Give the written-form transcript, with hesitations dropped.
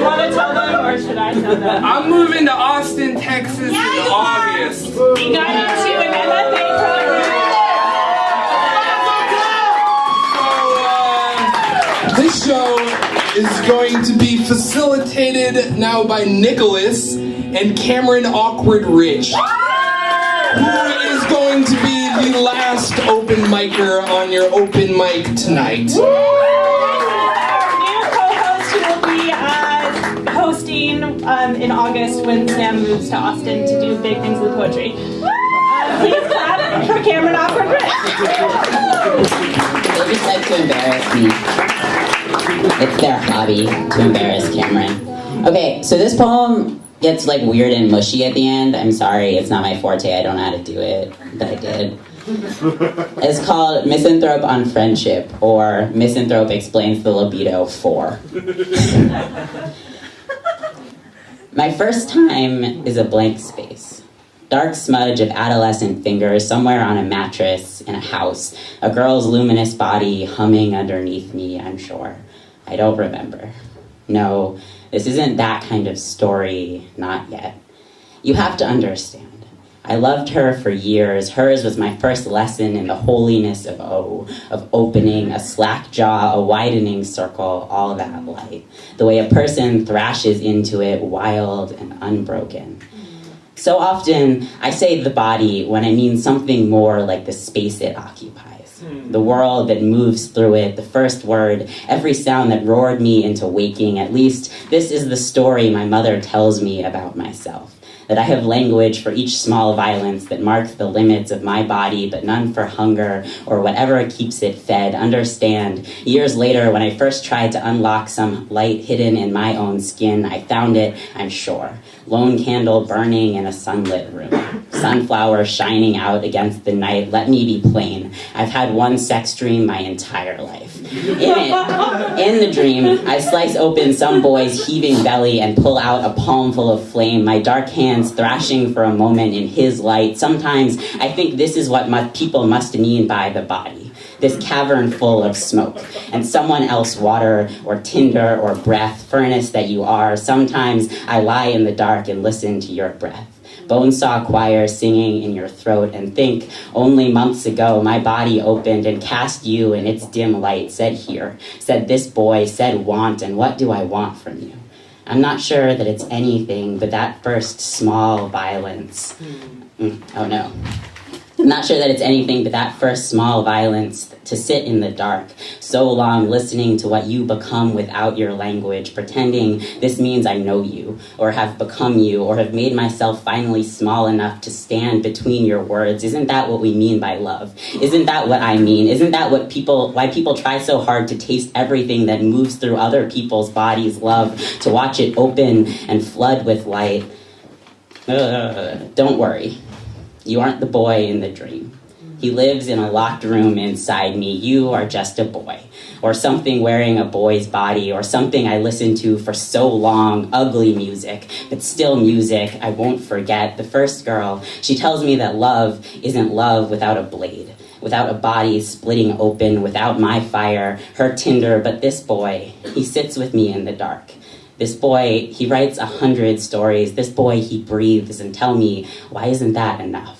want to tell them, or should I tell them? I'm moving to Austin, Texas in August. We got into an MFA program. So, this show is going to be facilitated now by Nicholas and Cameron Awkward Rich, who is going to be the last open micer on your open mic tonight. Our new co-host who will be hosting in August when Sam moves to Austin to do big things with poetry. Please clap for Cameron Awkward Rich. They just like to embarrass me. It's their hobby to embarrass Cameron. Okay, so this poem gets like weird and mushy at the end. I'm sorry, it's not my forte. I don't know how to do it, but I did. It's called Misanthrope on Friendship, or Misanthrope Explains the Libido 4. My first time is a blank space. Dark smudge of adolescent fingers somewhere on a mattress in a house. A girl's luminous body humming underneath me, I'm sure. I don't remember. No, this isn't that kind of story, not yet. You have to understand. I loved her for years. Hers was my first lesson in the holiness of of opening, a slack jaw, a widening circle, all that light. The way a person thrashes into it, wild and unbroken. So often, I say the body when I mean something more like the space it occupies. The world that moves through it, the first word, every sound that roared me into waking. At least, this is the story my mother tells me about myself. That I have language for each small violence that marks the limits of my body, but none for hunger or whatever keeps it fed. Understand, years later, when I first tried to unlock some light hidden in my own skin, I found it, I'm sure. Lone candle burning in a sunlit room. Sunflower shining out against the night. Let me be plain. I've had one sex dream my entire life. In the dream, I slice open some boy's heaving belly and pull out a palm full of flame, my dark hands thrashing for a moment in his light. Sometimes I think this is what people must mean by the body. This cavern full of smoke, and someone else water or tinder or breath, furnace that you are. Sometimes I lie in the dark and listen to your breath. Bonesaw choir singing in your throat, and think only months ago my body opened and cast you in its dim light, said here, said this boy, said want, and what do I want from you? I'm not sure that it's anything but that first small violence. Oh no. I'm not sure that it's anything but that first small violence to sit in the dark, so long listening to what you become without your language, pretending this means I know you, or have become you, or have made myself finally small enough to stand between your words. Isn't that what we mean by love? Isn't that what I mean? Isn't that why people try so hard to taste everything that moves through other people's bodies? Love, to watch it open and flood with light. Don't worry. You aren't the boy in the dream. He lives in a locked room inside me. You are just a boy, or something wearing a boy's body, or something I listened to for so long, ugly music, but still music I won't forget. The first girl, she tells me that love isn't love without a blade, without a body splitting open, without my fire, her tinder. But this boy, he sits with me in the dark. This boy, he writes 100 stories. This boy, he breathes, and tell me, why isn't that enough?